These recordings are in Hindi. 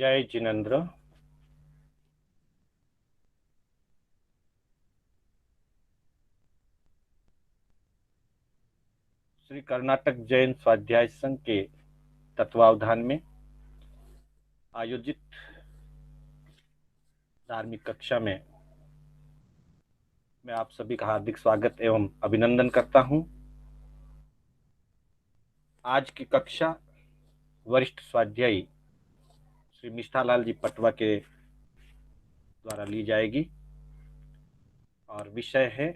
जय जिनेन्द्र। श्री कर्नाटक जैन स्वाध्याय संघ के तत्वावधान में आयोजित धार्मिक कक्षा में मैं आप सभी का हार्दिक स्वागत एवं अभिनंदन करता हूं। आज की कक्षा वरिष्ठ स्वाध्यायी श्री मिष्ठालाल जी पटवा के द्वारा ली जाएगी और विषय है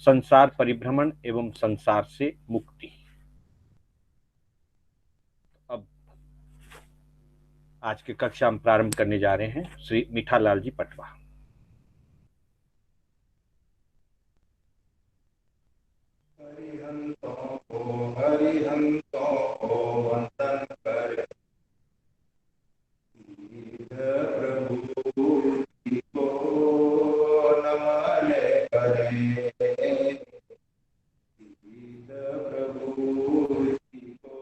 संसार परिभ्रमण एवं संसार से मुक्ति। अब आज की कक्षा हम प्रारंभ करने जा रहे हैं। श्री मिठालाल जी पटवा। हरिहंतों को वंदन कर प्रभु को नमन करें। प्रभु को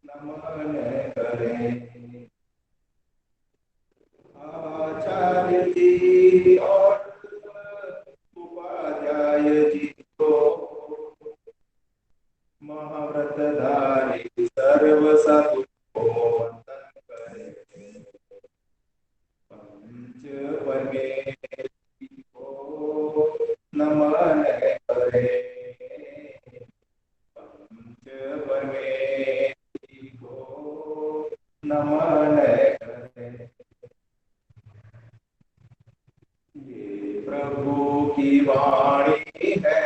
नमन करें। आचार्य जी और उपाध्याय जी को महाव्रतधारी सर्व साधु को वंदन करें। पंच परमेश्वरी को नमन करें। पंच परमेश्वरी को नमन करें। ये प्रभु की वाणी है,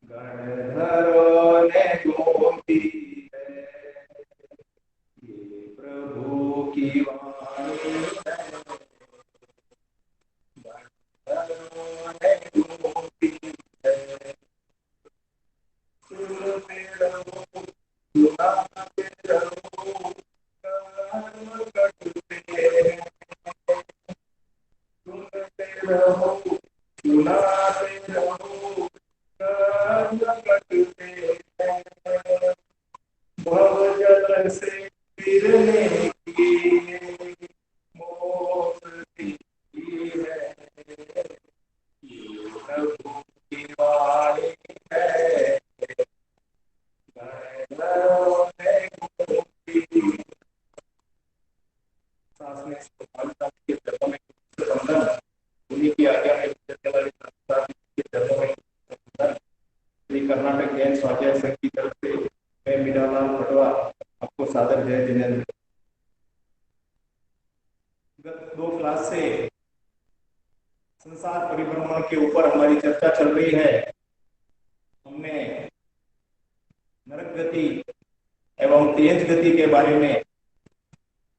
गणधरों ने गूंजी है। ये प्रभु की वाणी है, गणधरों ने गूंजी है। सुनते रहो, सुनाते रहो, कर्म करते हैं। सुनते रहो, सुनाते रहो, कर्म करते हैं। भव जल से फिरने की मोक्ष है। ये प्रभु की वाणी है, गणधरों ने गूंजी। सांस में के चरणों में वंदन, उन्हीं की आज्ञा में चलने वाले संस्कार के चरणों में वंदन। श्री कर्नाटक जैन स्वाध्याय संघ की तरफ से मैं मीरालाल पटवा आपको सादर जय जिनेन्द्र। गत दो क्लास से संसार परिभ्रमण के ऊपर हमारी चर्चा चल रही है। हमने नरक गति एवं तेज गति के बारे में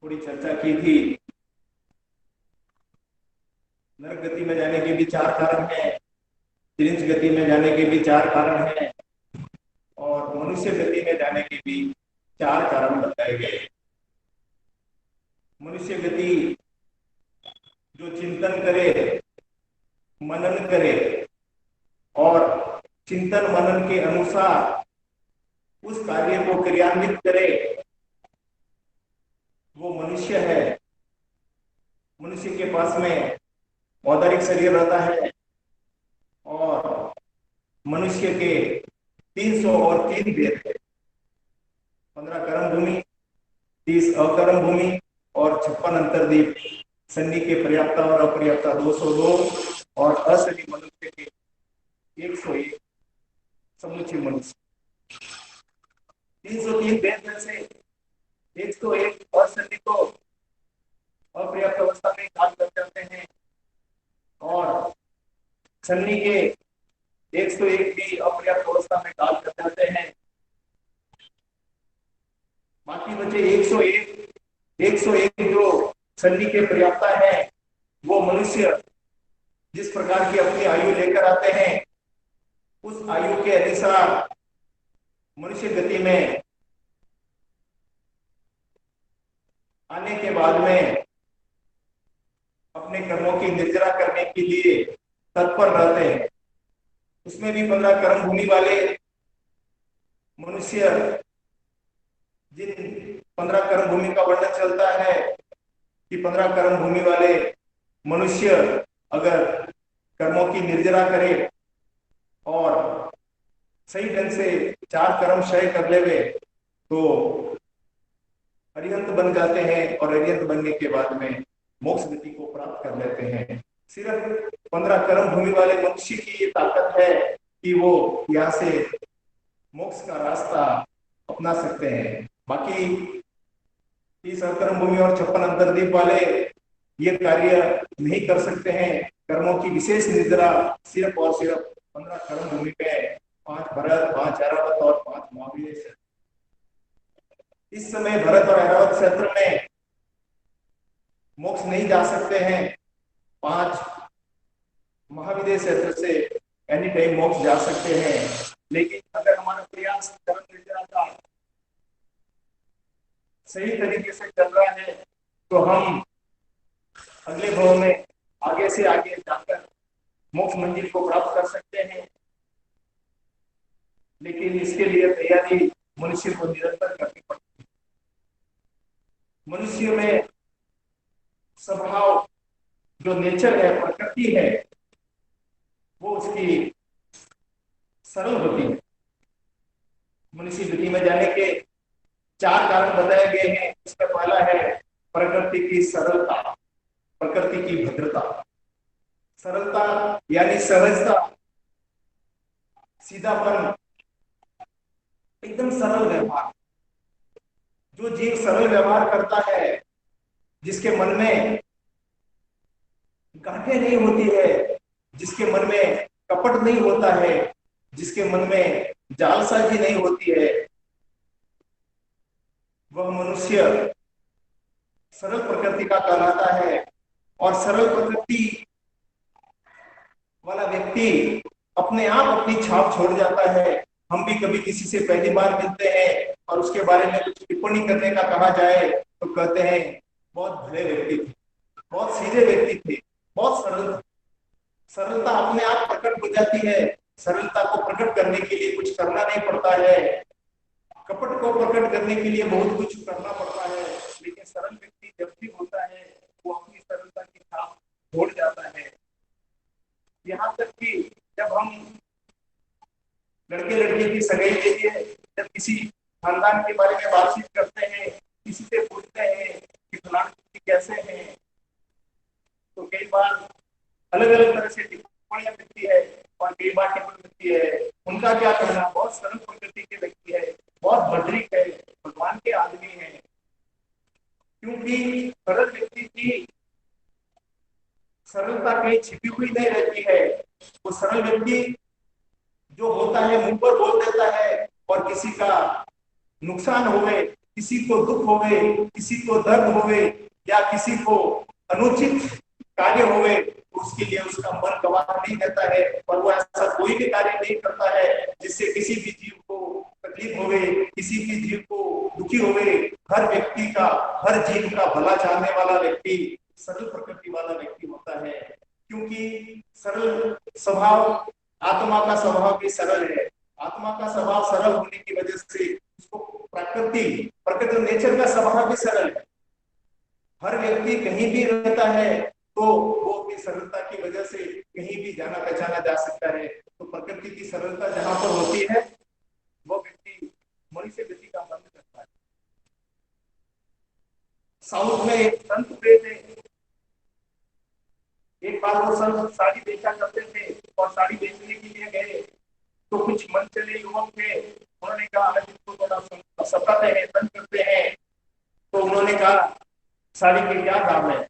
थोड़ी चर्चा की थी। नरक गति में जाने के भी चार कारण हैं, त्रिंच गति में जाने के भी चार कारण हैं और मनुष्य गति में जाने के भी चार कारण बताए गए। मनुष्य गति जो चिंतन करे, मनन करे और चिंतन मनन के अनुसार उस कार्य को क्रियान्वित करे, वो मनुष्य है। मनुष्य के पास में औदारिक शरीर रहता है और मनुष्य के 303 भेद है। 15 कर्म भूमि, 30 अकर्म भूमि और 56 अंतर्दीप। सन्नी के पर्याप्ता और अपर्याप्ता 202 और असली मनुष्य के 101 समुचित मनुष्य। 303 भेद में से 101 असली को अपर्याप्त अवस्था में काम कर जाते हैं और सन्नी के 101 भी अपर्याप्त अवस्था में काम कर जाते हैं। बाकी बचे 101 जो सन्नी के पर्याप्ता है, वो मनुष्य जिस प्रकार की अपनी आयु लेकर आते हैं उस आयु के अनुसार मनुष्य गति में आने के बाद में अपने कर्मों की निर्जरा करने के लिए तत्पर रहते हैं। उसमें भी 15 कर्म भूमि वाले मनुष्य जिन 15 कर्म भूमि का वर्णन चलता है कि 15 कर्म भूमि वाले मनुष्य अगर कर्मों की निर्जरा करे और सही ढंग से 4 कर्म क्षय कर लेवे तो अरिहंत बन जाते हैं और अरिहंत बनने के बाद में मोक्ष गति को प्राप्त कर लेते हैं। सिर्फ 15 कर्म भूमि वाले मनुष्य की ये ताकत है कि वो यहाँ से मोक्ष का रास्ता अपना सकते हैं। बाकी 30 कर्म भूमि और 56 अंतर्दीप वाले ये कार्य नहीं कर सकते हैं। कर्मों की विशेष निद्रा सिर्फ और सिर्फ 15 कर्म भूमि पे 5 भरत, 5 ऐरावत और 5 महावीर क्षेत्र। इस समय भरत और ऐरावत क्षेत्र में मोक्ष नहीं जा सकते हैं। 5 महाविदेह क्षेत्र से एनी टाइम मोक्ष जा सकते हैं। लेकिन अगर हमारा प्रयास कर्म निद्रा का सही तरीके से चल रहा है तो हम अगले भाव में आगे से आगे जाकर मोक्ष मंजिल को प्राप्त कर सकते हैं। लेकिन इसके लिए तैयारी मनुष्य को निरंतर करनी पड़ती है। मनुष्य में स्वभाव जो नेचर है, प्रकृति है, वो उसकी सरल होती है। मनुष्य गति में जाने के 4 कारण बताए गए हैं। इसमें पहला है प्रकृति की सरलता, प्रकृति की भद्रता। सरलता यानी सहजता, सीधापन, एकदम सरल व्यवहार। जो जीव सरल व्यवहार करता है, जिसके मन में गांठें नहीं होती है, जिसके मन में कपट नहीं होता है, जिसके मन में जालसाजी नहीं होती है, वह मनुष्य सरल प्रकृति का कहलाता है। और सरल प्रकृति वाला व्यक्ति अपने आप अपनी छाप छोड़ जाता है। हम भी कभी किसी से पहली बार मिलते हैं और उसके बारे में कुछ टिप्पणी करने का कहा जाए तो कहते हैं बहुत भले व्यक्ति थे, बहुत सीधे व्यक्ति थे, बहुत सरल थे। सरलता अपने आप प्रकट हो जाती है। सरलता को प्रकट करने के लिए कुछ करना नहीं पड़ता है। कपट को प्रकट करने के लिए बहुत कुछ करना पड़ता है। लेकिन सरल व्यक्ति जब भी होता है वो अपनी सरलता की छाप छोड़ जाता है। यहाँ तक कि जब हम लड़के लड़की की सगाई के लिए जब किसी खानदान के बारे में बातचीत करते हैं, किसी से पूछते हैं कि फलाना कैसे हैं, तो कई बार अलग अलग तरह से टिप्पणियां मिलती है और कई बार टिप्पणी मिलती है उनका क्या कहना, बहुत सरल प्रकृति के व्यक्ति है, बहुत भद्रिक है, भगवान के आदमी है। क्योंकि सरल व्यक्ति की सरलता कहीं छिपी हुई नहीं रहती है। वो सरल व्यक्ति जो होता है मुंह पर बोल देता है और किसी का नुकसान होवे, किसी को दुख होवे, किसी को दर्द होवे या किसी को अनुचित कार्य होवे, उसके लिए उसका मन गवाह नहीं देता है और वो ऐसा कोई भी कार्य नहीं करता है जिससे किसी भी जीव को तकलीफ होवे, किसी भी जीव को दुखी होवे। हर व्यक्ति का, हर जीव का भला चाहने वाला व्यक्ति सरल प्रकृति वाला व्यक्ति होता है। क्योंकि सरल स्वभाव, आत्मा का स्वभाव भी सरल है। आत्मा का स्वभाव सरल होने की वजह से उसको प्रकृति नेचर का स्वभाव भी सरल है। हर व्यक्ति कहीं भी रहता है तो वो अपनी सरलता की वजह से कहीं भी जाना पहचाना जा सकता है। तो प्रकृति की सरलता जहां पर होती है वो व्यक्ति मनुष्य गति का मन करता है। साउथ में एक संत थे, एक बार वो संत साड़ी बेचा करते थे और साड़ी बेचने के लिए गए तो कुछ मन चले युवक थे। उन्होंने कहा सताते हैं, तंग करते हैं। तो उन्होंने कहा साड़ी के क्या दाम है।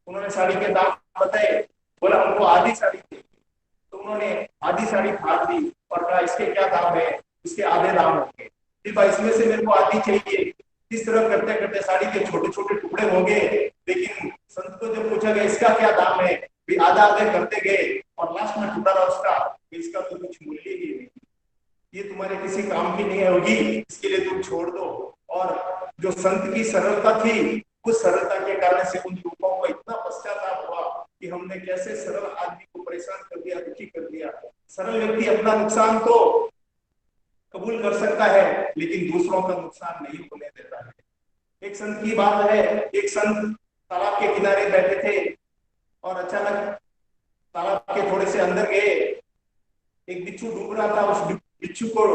उन्होंने साड़ी के दाम बताए। बोला हमको आधी साड़ी थी। तो उन्होंने आधी साड़ी फाड़ दी और कहा इसके क्या दाम है, इसके आधे दाम होंगे। फिर भाई इसमें से मेरे को आधी चाहिए। इस तरह करते करते साड़ी के छोटे छोटे टुकड़े हो गए। लेकिन संत को जब पूछा गया इसका क्या दाम है, भी आधा आधे करते गए और लास्ट में टुकड़ा उसका, इसका तो कुछ मूल्य ही नहीं, ये तुम्हारे किसी काम की नहीं होगी, इसके लिए तुम छोड़ दो। और जो संत की सरलता थी, उस सरलता के कारण से उन युवकों को इतना पश्चाताप हुआ कि हमने कैसे सरल आदमी को परेशान कर दिया, दुखी कर दिया। सरल व्यक्ति अपना नुकसान तो कबूल कर सकता है लेकिन दूसरों का नुकसान नहीं होने देता है। एक संत की बात है, एक संत तालाब के किनारे बैठे थे और अचानक तालाब के थोड़े से अंदर गए, एक बिच्छू डूब रहा था। उस बिच्छू को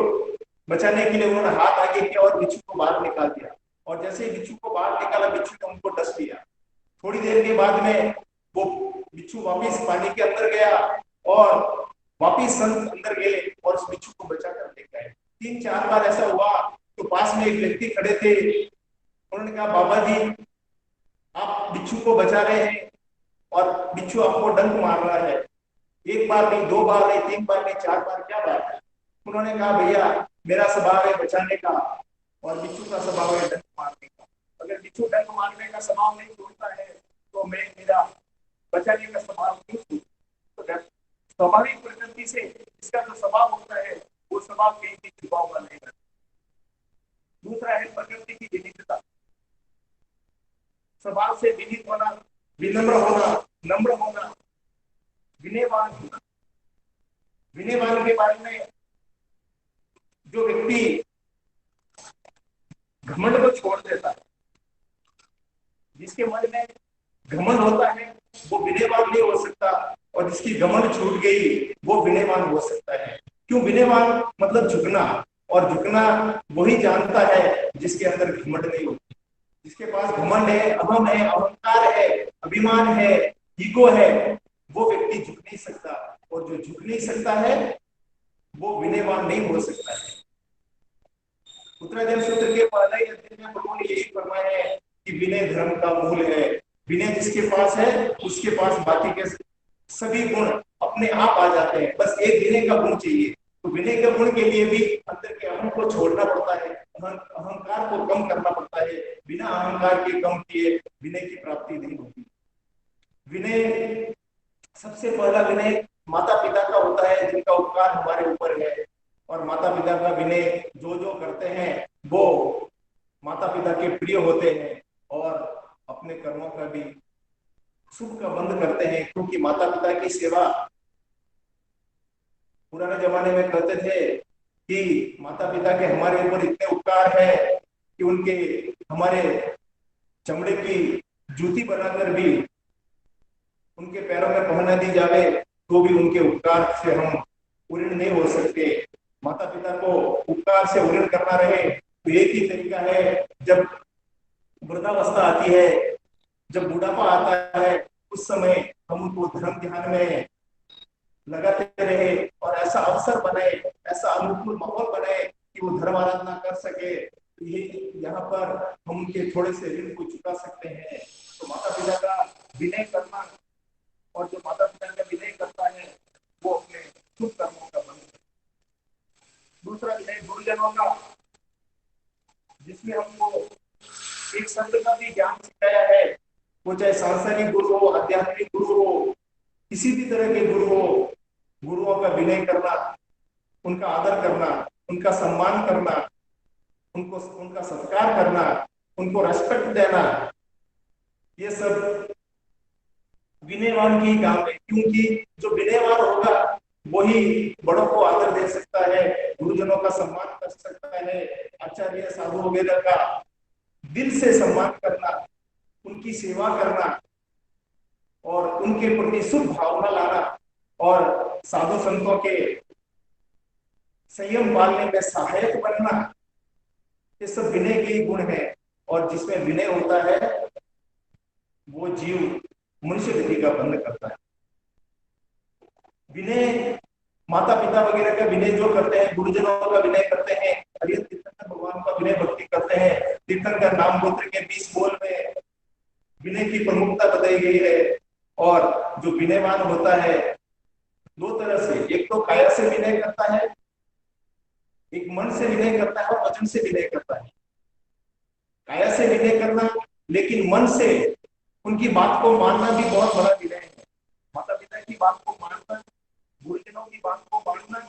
बचाने के लिए उन्होंने हाथ आगे किया और बिच्छू को बाहर निकाल दिया। और जैसे ही बिच्छू को बाहर निकाला, बिच्छू ने उनको डस लिया। थोड़ी देर के बाद में वो बिच्छू वापिस पानी के अंदर गया और वापिस संत अंदर गए और उस बिच्छू को बचा कर ले गए। 3-4 बार ऐसा हुआ तो पास में एक व्यक्ति खड़े थे। उन्होंने कहा, बाबा जी आप बिच्छू को बचा रहे हैं और बिच्छू आपको डंक मार रहा है, एक बार नहीं, 2 बार नहीं, 3 बार नहीं, 4 बार, क्या बात है? उन्होंने कहा, भैया मेरा स्वभाव है बचाने का और बिच्छू का स्वभाव है डंक मारने का। अगर बिच्छू डंक मारने का स्वभाव नहीं छोड़ता है तो मैं मेरा बचाने का स्वभाव क्यों छूट? तो स्वाभाविक प्रकृति से इसका जो स्वभाव होता है वो स्वभाव कहीं भी छुपा हुआ नहीं रहता। दूसरा है प्रकृति की विनितता। स्वभाव से विनीत होना, विनम्र होना, नम्र होना, विनयवान होना। विनयवान के बारे में जो व्यक्ति घमंड को छोड़ देता है, जिसके मन में घमंड होता है वो विनयवान नहीं हो सकता, और जिसकी घमंड छूट गई वो विनयवान हो सकता है। क्यों? विनयवान मतलब झुकना, और झुकना वही जानता है जिसके अंदर घमंड नहीं होती। जिसके पास घमंड है, अहम है, अहंकार है, अभिमान है, ईगो है, वो व्यक्ति झुक नहीं सकता, और जो झुक नहीं सकता है वो विनयवान नहीं हो सकता है। उत्तराधर्म सूत्र के पहले ही अध्याय में प्रभु ने यही फरमाया है कि विनय धर्म का मूल है। विनय जिसके पास है उसके पास बाकी के सभी गुण अपने आप आ जाते हैं, बस एक विनय का गुण चाहिए। तो विनय के गुण के लिए भी अंदर के अहम को छोड़ना पड़ता है, अहंकार को कम करना पड़ता है। बिना अहंकार के कम किए विनय की प्राप्ति नहीं होती। विनय, सबसे पहला विनय माता पिता का होता है जिनका उपकार हमारे ऊपर है, और माता पिता का विनय जो जो करते हैं वो माता पिता के प्रिय होते हैं, और अपने कर्मों का भी शुभ का बंद करते हैं। क्योंकि माता पिता की सेवा, पुराने जमाने में कहते थे कि माता पिता के हमारे ऊपर इतने उपकार है कि उनके हमारे चमड़े की जूती बनाकर भी उनके पैरों में पहना दी जावे तो भी उनके उपकार से हम ऋणी नहीं हो सकते। माता पिता को उपकार से ऋण करना रहे तो एक ही तरीका है, जब वृद्धावस्था आती है, जब बुढ़ापा आता है, उस समय हम उनको धर्म ध्यान में लगाते रहे और ऐसा अवसर बनाए, ऐसा अनुकूल माहौल बनाए कि वो धर्म आराधना कर सके। ये यहाँ पर हम उनके थोड़े से ऋण को चुका सकते हैं। तो माता पिता का विनय करना, और जो माता पिता का विनय करता है वो अपने शुभ कर्मों का बंद। दूसरा विनय गुरुजनों का, जिसमें हमको एक संत का भी ज्ञान सिखाया है, वो चाहे सांसारिक गुरु हो, आध्यात्मिक गुरु हो, किसी भी तरह के गुरु हो, गुरुओं का विनय करना, उनका आदर करना, उनका सम्मान करना, उनको उनका सत्कार करना, उनको रेस्पेक्ट देना, ये सब विनयवान की काम है। क्योंकि जो विनयवान होगा वही बड़ों को आदर दे सकता है, गुरुजनों का सम्मान कर सकता है, आचार्य साधु वगैरह का दिल से सम्मान करना, उनकी सेवा करना और उनके प्रति शुभ भावना लाना, और साधु संतों के संयम पालने में सहायक बनना, ये सब विनय के गुण है। और जिसमें विनय होता है वो जीव मनुष्य गति का बंध करता है। विनय माता पिता वगैरह का विनय जो करते हैं, गुरुजनों का विनय करते हैं, हरिहर तीर्थंकर भगवान का विनय भक्ति करते हैं। तीर्थंकर नाम गोत्र के 20 बोल में विनय की प्रमुखता बताई गई है। और जो विनयवान होता है दो तरह से, एक तो काया से विनय करता है, एक मन से विनय करता है, और वचन से विनय करता है। काया से विनय करना, लेकिन मन से उनकी बात को मानना भी बहुत बड़ा विनय है। माता पिता की बात को मानना, गुरुजनों की बात को मानना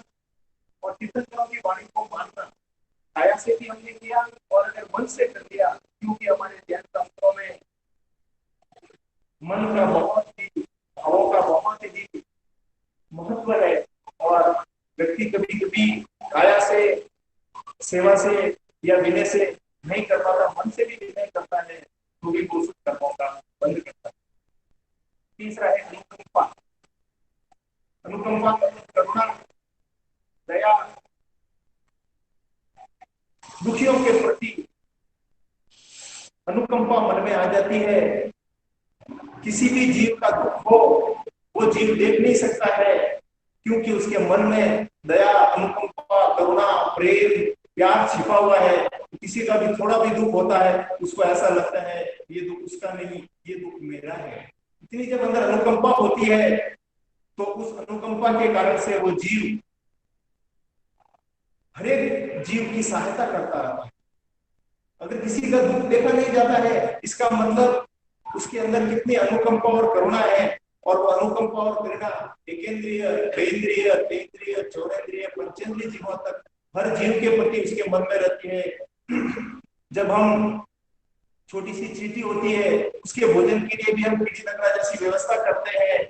और तीर्थंकरों की वाणी को मानना, काया से भी हमने किया और अगर मन से कर लिया, क्योंकि हमारे ध्यान शास्त्रों में मन का बहुत ही, भावों का बहुत ही महत्व है। और व्यक्ति कभी कभी काया से, सेवा से या विनय से नहीं कर पाता, मन से भी विनय करता है तो भी वो कर्मों का बंद करता है। तीसरा है अनुकंपा। अनुकंपा मतलब करुणा, दया, दुखियों के प्रति अनुकंपा मन में आ जाती है। किसी भी जीव का दुख हो वो जीव देख नहीं सकता है, क्योंकि उसके मन में दया, अनुकंपा, करुणा, प्रेम, प्यार छिपा हुआ है। किसी का भी थोड़ा भी दुख होता है उसको ऐसा लगता है ये दुख उसका नहीं, ये दुख मेरा है। इतनी जब अंदर अनुकंपा होती है तो उस अनुकंपा के कारण से वो जीव हर एक जीव की सहायता करता है। अगर किसी का दुख देखा नहीं जाता है इसका मतलब उसके अंदर कितनी अनुकंपा और करुणा है। और वो अनुकंपा और करुणा एकेंद्रिय, द्विन्द्रिय, तेन्द्रिय, चौरेन्द्रिय, पंचेंद्रिय जीवों तक हर जीव के प्रति उसके मन में रहती है। जब हम छोटी सी चींटी होती है उसके भोजन के लिए भी हम कीड़ी नगरा जैसी व्यवस्था करते हैं।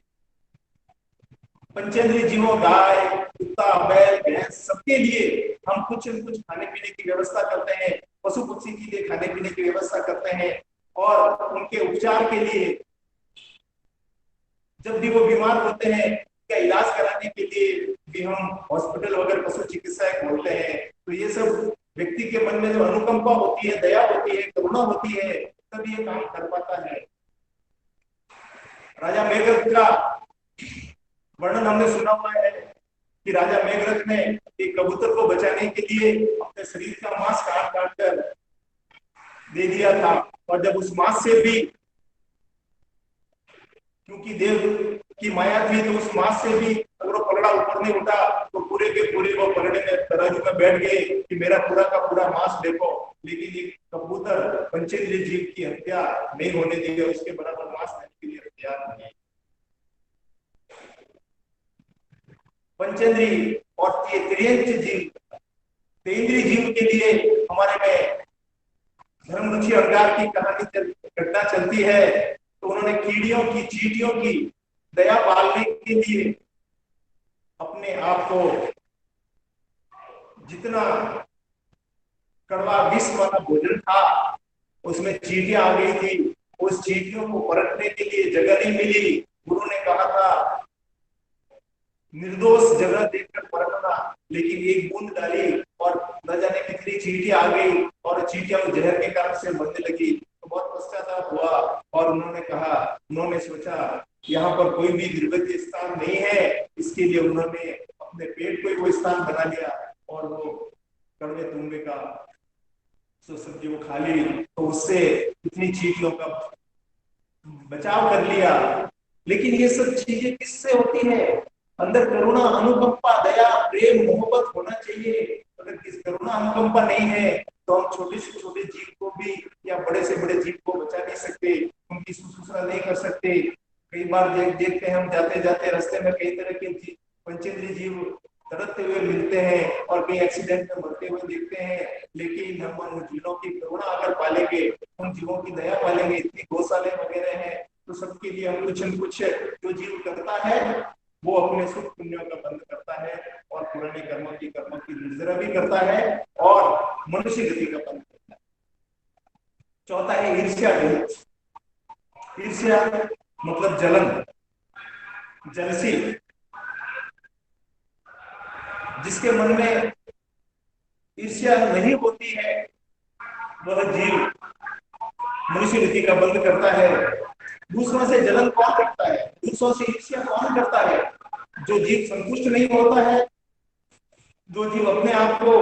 पंचेंद्रिय जीवों, गाय, कुत्ता, बैल, भैंस, सबके लिए हम कुछ न कुछ खाने पीने की व्यवस्था करते हैं। पशु पक्षी के लिए खाने पीने की व्यवस्था करते हैं और उनके उपचार के लिए जब भी वो बीमार होते हैं उनका इलाज कराने के लिए भी हम हॉस्पिटल वगैरह पशु चिकित्साएं खोलते हैं। तो ये सब व्यक्ति के मन में जो अनुकंपा होती है, दया होती है, करुणा होती है, तब ये काम कर पाता है। राजा मेघरथ का वर्णन हमने सुना हुआ है कि राजा मेघरथ ने एक कबूतर को बचाने के लिए अपने शरीर का मांस काट काट कर दे दिया था। और जब उस मांस से भी, क्योंकि देव की माया थी, तो उस मांस से भी अगर वो पलड़ा ऊपर नहीं उठा तो पूरे के पूरे वो पलड़े में तराजू में बैठ गए कि मेरा पूरा का पूरा मांस देखो। लेकिन ये कबूतर पंचेंद्रिय जीव की हत्या नहीं होने देगा, उसके बराबर मांस देने के लिए तैयार नहीं। पंचेंद्रिय और त्रियंच जीव, तेंद्रिय जीव के लिए हमारे में धर्म रुचि अंगार की कहानी घटना चलती है। तो उन्होंने कीड़ियों की, चींटियों की दया पालने के लिए अपने आप को, जितना कड़वा विष वाला भोजन था उसमें चींटियां आ गई थी, उस चींटियों को परखने के लिए जगह नहीं मिली। गुरु ने कहा था निर्दोष जगह देखकर परखना, लेकिन एक बूंद डाली और न जाने कितनी चींटियां आ गई और चींटियां जहर के कारण से मरने लगी। तो बहुत पश्चाताप हुआ और उन्होंने सोचा यहाँ पर कोई भी निर्वैध स्थान नहीं है। इसके लिए उन्होंने अपने पेट को ही वो स्थान बना लिया और वो कड़वे तुम्बे का सब्जी वो खा ली, तो उससे इतनी चींटियों का बचाव कर लिया। लेकिन ये सब चीजें किससे होती है? अंदर करुणा, अनुकंपा, दया, प्रेम, मोहब्बत होना चाहिए। अगर किस करुणा अनुकंपा नहीं है तो हम छोटे से छोटे जीव को भी या बड़े से बड़े जीव को बचा नहीं सकते, उनकी शुश्रूषा नहीं कर सकते। कई बार देखते हैं हम जाते जाते रास्ते में कई तरह के जीव, पंचेंद्रिय जीव तड़पते हुए मिलते हैं और कई एक्सीडेंट में मरते हुए देखते हैं। लेकिन हम उन जीवों की करुणा अगर पालेंगे, उन जीवों की दया पालेंगे, इतनी गौशाले वगैरह हैं, तो सबके लिए हम कुछ न कुछ जो जीव करता है वो अपने सुख पुण्यों का बंद करता है और पुराने कर्मों की निर्जरा भी करता है और मनुष्य गति का बंद करता है। चौथा है ईर्ष्या। ईर्ष्या मतलब जलन, जलसी। जिसके मन में ईर्ष्या नहीं होती है वह जीव मनुष्य गति का बंद करता है। दूसरों से जलन कौन करता है? दूसरों से ईर्ष्या कौन करता है? जो जीव संतुष्ट नहीं होता है, जो जीव अपने आप को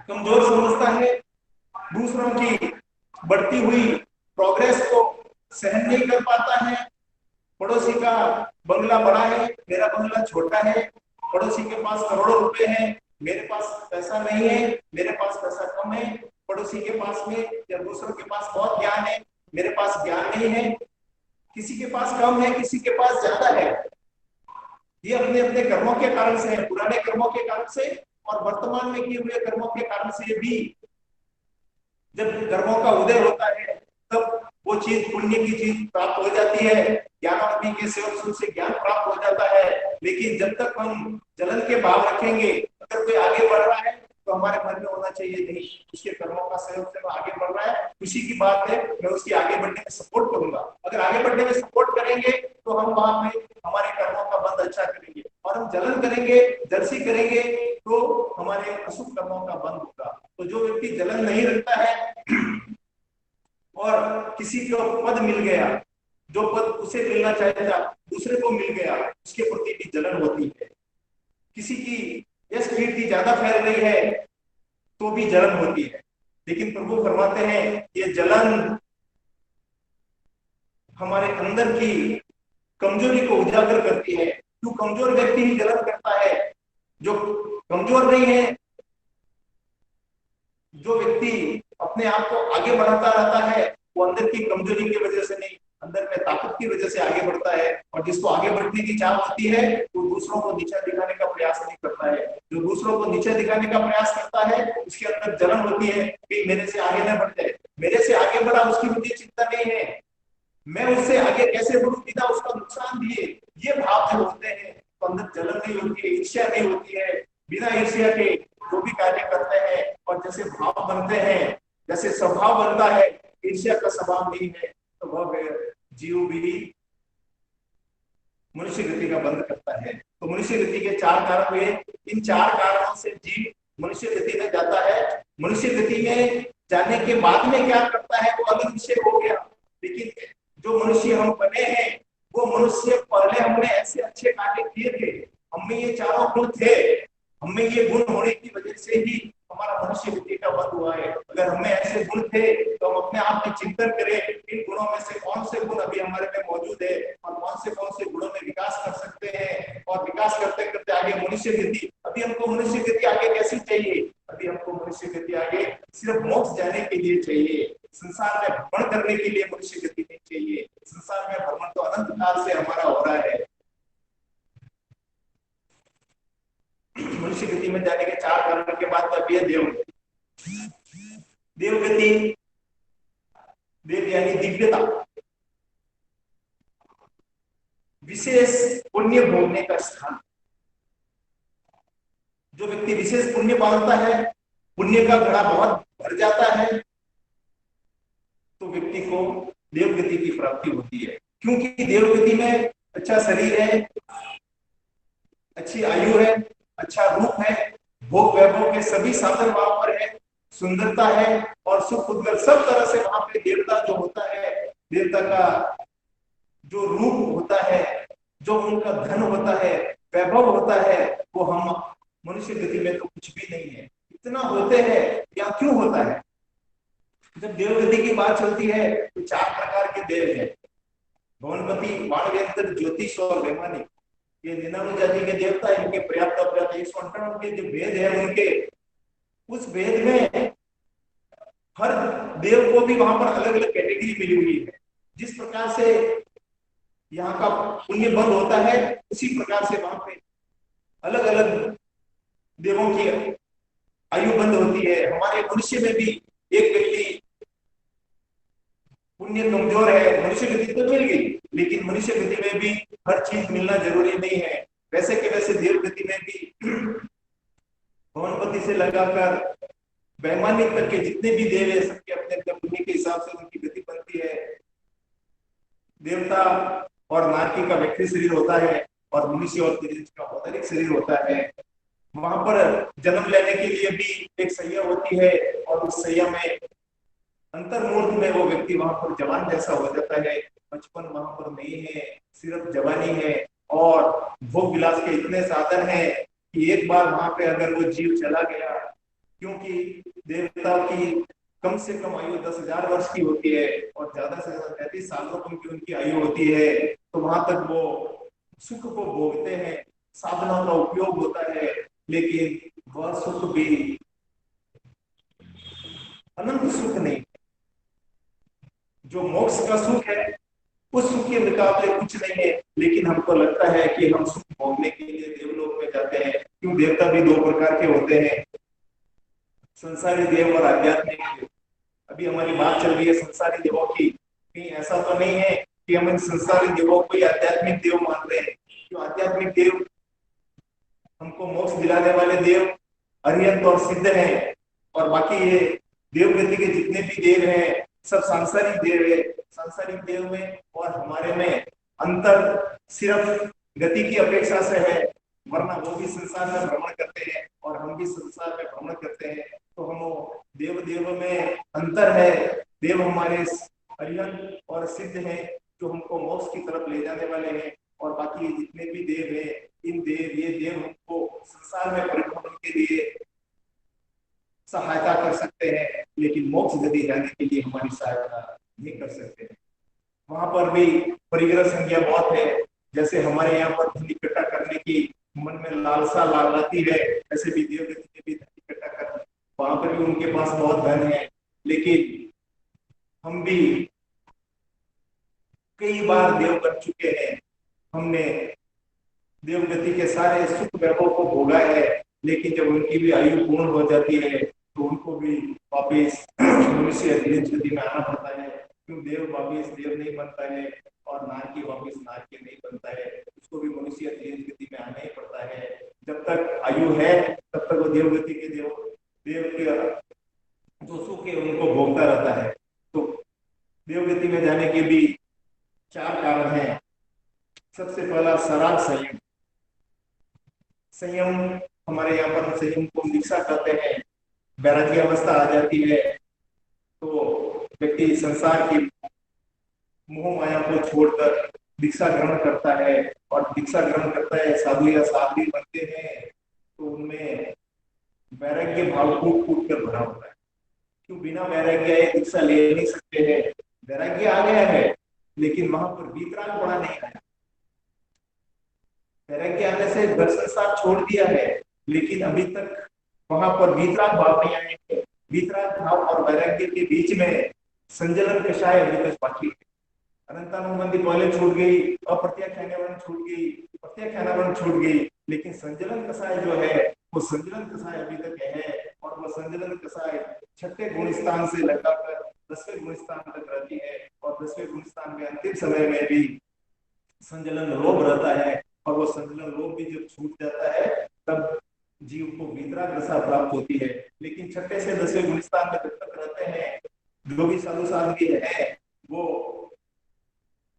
कमजोर समझता है, दूसरों की बढ़ती हुई प्रोग्रेस को सहन नहीं कर पाता है। पड़ोसी का बंगला बड़ा है, मेरा बंगला छोटा है। पड़ोसी के पास करोड़ों रुपए हैं, मेरे पास पैसा नहीं है, मेरे पास पैसा कम है। पड़ोसी के पास में या दूसरों के पास बहुत ज्ञान है, मेरे पास ज्ञान नहीं है। किसी के पास कम है, किसी के पास ज्यादा है। ये अपने अपने कर्मों के कारण से है, पुराने कर्मों के कारण से और वर्तमान में किए हुए कर्मों के कारण से भी। जब कर्मों का उदय होता है तब वो चीज, पुण्य की चीज प्राप्त हो जाती है। ज्ञानाग्नि के सेवन सुख से ज्ञान प्राप्त हो जाता है। लेकिन जब तक हम जलन के भाव रखेंगे, अगर कोई आगे बढ़ रहा है तो हमारे मन में होना चाहिए नहीं, उसके कर्मों का सेवन से वो आगे बढ़ रहा है, खुशी की बात बात है, मैं उसकी आगे बढ़ने में सपोर्ट करूंगा। अगर आगे बढ़ने में सपोर्ट करेंगे तो हम वहां पे हमारे कर्मों का बंद अच्छा करेंगे, और हम जलन करेंगे, जलसी करेंगे तो हमारे अशुभ कर्मों का बंद होगा। तो जो व्यक्ति जलन नहीं रखता है और किसी को पद मिल गया, जो पद उसे मिलना चाहिए था दूसरे को मिल गया, उसके प्रति भी जलन होती है। किसी की यश कीर्ति ज्यादा फैल रही है तो भी जलन होती है। लेकिन प्रभु फरमाते हैं ये जलन हमारे अंदर की कमजोरी को उजागर करती है। क्यों कमजोर व्यक्ति ही जलन करता है? जो कमजोर नहीं है, जो व्यक्ति अपने आप को आगे बढ़ाता रहता है, वो अंदर की कमजोरी की वजह से नहीं, अंदर में ताकत की वजह से आगे बढ़ता है। और जिसको आगे बढ़ने की चाह होती है वो दूसरों को नीचा दिखाने का प्रयास नहीं करता है। जो दूसरों को नीचा दिखाने का प्रयास करता है उसके अंदर जलन होती है कि मेरे से आगे न बढ़ जाए, मेरे से आगे बढ़ा उसकी मुझे चिंता नहीं है, मैं उससे आगे कैसे बढ़ूं बिना उसका नुकसान दिए। ये भाव जब होते हैं तो अंदर जलन नहीं होती है, ईर्ष्या नहीं होती है। बिना ईर्ष्या के जो भी कार्य करते हैं और जैसे भाव बनते हैं, जैसे स्वभाव बनता है, ईर्ष्या का स्वभाव नहीं है, तो वह जीव भी मनुष्य गति का बंद करता है। तो मनुष्य गति के 4 कारण हुए। इन 4 कारणों से जीव मनुष्य गति में जाता है। मनुष्य गति में जाने के बाद में क्या करता है वो अलग विषय हो गया। लेकिन जो मनुष्य हम बने हैं वो मनुष्य पहले हमने ऐसे अच्छे कार्य किए थे, हमें ये चारों गुण थे, हमें ये गुण होने की वजह से ही हमारा मनुष्य गति का बंद हुआ है। अगर हमें ऐसे गुण थे तो हम अपने आप में चिंतन करें इन गुणों में से कौन से गुण अभी हमारे में मौजूद है और कौन से गुणों में विकास कर सकते हैं, और विकास करते करते आगे मनुष्य गति। अभी हमको मनुष्य गति आगे कैसी चाहिए? अभी हमको मनुष्य गति आगे सिर्फ मोक्ष जाने के लिए चाहिए, संसार में भ्रमण करने के लिए मनुष्य गति नहीं चाहिए। संसार में भ्रमण तो अनंत काल से हमारा हो रहा है। मनुष्य गति में जाने के 4 कारण के बाद अब यह देवगति। देवगति, देव यानी दिव्यता, विशेष पुण्य भोगने का स्थान। जो व्यक्ति विशेष पुण्य पालता है, पुण्य का घड़ा बहुत भर जाता है, तो व्यक्ति को देवगति की प्राप्ति होती है। क्योंकि देवगति में अच्छा शरीर है, अच्छी आयु है, अच्छा रूप है, भोग वैभव के सभी साधन वहां पर है, सुंदरता है और सुख उद्गल सब तरह से वहां पे देवता जो होता है, देवता का जो रूप होता है, जो उनका धन होता है, वैभव होता है, वो हम मनुष्य गति में तो कुछ भी नहीं है। इतना होते हैं या क्यों होता है? जब देवगति की बात चलती है तो 4 प्रकार के देव हैं। भवनपति, बाणवेंद्र, ज्योतिष और वैमानिक, ये निन्यानवे जाति के देवता। इनके पर्याप्त अपर्याप्त 158 के जो भेद है उनके, उस भेद में हर देव को भी वहां पर अलग अलग कैटेगरी मिली हुई है। जिस प्रकार से यहाँ का पुण्य बंद होता है उसी प्रकार से वहां पे अलग अलग देवों की आयु बंद होती है। हमारे मनुष्य में भी एक व्यक्ति पुण्य कमजोर है, मनुष्य गति तो मिल गई, लेकिन मनुष्य गति में भी हर चीज मिलना जरूरी नहीं है। वैसे के वैसे देव गति में भी भवनपति से लगाकर वैमानिक तक के जितने भी देव है सबके अपने अपने पुण्य के हिसाब से उनकी गति बनती है। देवता और नारकी का व्यक्ति शरीर होता है और मनुष्य और त्रिज का औतरिक शरीर होता है। वहां पर जन्म लेने के लिए भी एक सैया होती है और उस सैया में अंतर्मुहूर्त में वो व्यक्ति वहां पर जवान जैसा हो जाता है। बचपन वहां पर नहीं है, सिर्फ जवानी है और भोग विलास के इतने साधन है कि एक बार वहां पे अगर वो जीव चला गया, क्योंकि देवता की कम से कम आयु 10,000 वर्ष की होती है और ज्यादा से ज्यादा 35 सालों की उनकी आयु होती है, तो वहां तक वो सुख को भोगते हैं, साधनों का उपयोग होता है, लेकिन वह सुख भी अनंत सुख नहीं। जो मोक्ष का सुख है उस सुख के मुकाबले कुछ नहीं है। लेकिन हमको लगता है कि हम सुख भोगने के लिए देवलोक में जाते हैं। क्यों? देवता भी 2 प्रकार के होते हैं, संसारी देव और आध्यात्मिक देव। अभी हमारी बात चल रही है संसारी देवों की। कहीं ऐसा तो नहीं है कि हम इन संसारी देवों को ही आध्यात्मिक देव मान रहे हैं। क्यों? आध्यात्मिक देव हमको मोक्ष दिलाने वाले देव अरिहंत और सिद्ध हैं, और बाकी ये देवगति के जितने भी देव हैं सब सांसारिक देव है। सांसारिक देव में और हमारे में अंतर सिर्फ गति की अपेक्षा से है, वरना वो भी संसार में भ्रमण करते हैं और हम भी संसार में भ्रमण करते हैं। तो हम देव देव में अंतर है। देव हमारे अरिहंत और सिद्ध हैं जो हमको मोक्ष की तरफ ले जाने वाले हैं, और बाकी जितने भी देव हैं, ये देव हमको संसार में परिभ्रमण के लिए सहायता कर सकते हैं, लेकिन मोक्ष गति जाने के लिए हमारी सहायता नहीं कर सकते। वहां पर भी परिग्रह संज्ञा बहुत है। जैसे हमारे यहाँ पर धन इकट्ठा करने की मन में लालसा लाती है, ऐसे भी देवगति में भी धन इकट्ठा करना, वहां पर भी उनके पास बहुत धन है, लेकिन हम भी कई बार देव बन चुके हैं। हमने देवगति के सारे सुख वैभव को भोगा है, लेकिन जब उनकी भी आयु पूर्ण हो जाती है तो उनको भी वापिस मनुष्य गति में आना पड़ता है। क्यों देव वापिस देव नहीं बनता है और नारकी वापिस नारकी नहीं बनता है, उसको भी मनुष्य गति में आना ही पड़ता है। जब तक आयु है तब तक वो देवगति के देव के जो सुख है उनको भोगता रहता है। तो देवगति में जाने के भी 4 कारण हैं। सबसे पहला सराग संयम। संयम हमारे यहाँ पर संयम को दीक्षा कहते हैं। वैराग्य अवस्था आ जाती है तो व्यक्ति संसार की मोह माया को छोड़कर दीक्षा ग्रहण करता है, और दीक्षा ग्रहण करता है, साधु या साध्वी बनते हैं तो उनमें वैराग्य भाव कूट कूट कर भरा होता है। क्यों बिना वैराग्य दीक्षा ले नहीं सकते हैं। वैराग्य आ गया है लेकिन वहां पर वीतराग बड़ा नहीं आया। वैराग्य आने से घर संसार छोड़ दिया है, लेकिन अभी तक वहां पर वीतराग भाव नहीं आए हैं। वीतराग भाव और वैराग्य के बीच में संजलन कषाय अभी तक बाकी है। अनंतानुबंधी पहले छूट गई, अप्रत्याख्यान छूट गई, प्रत्याख्यान छूट गई, लेकिन संजलन कषाय जो है वो संजलन कषाय अभी तक है। और वो संजलन कषाय 6ठे गुण स्थान से लगाकर 10वें गुण स्थान तक रहती है, और 10वें गुण स्थान में अंतिम समय में भी संजलन लोभ रहता है, और वो संजलन लोभ भी जब छूट जाता है तब जीव को वीतराग दशा प्राप्त होती है। लेकिन 6ठे से 10वें गुण स्थान में जब तक रहते हैं जो भी साधु साध्वी है वो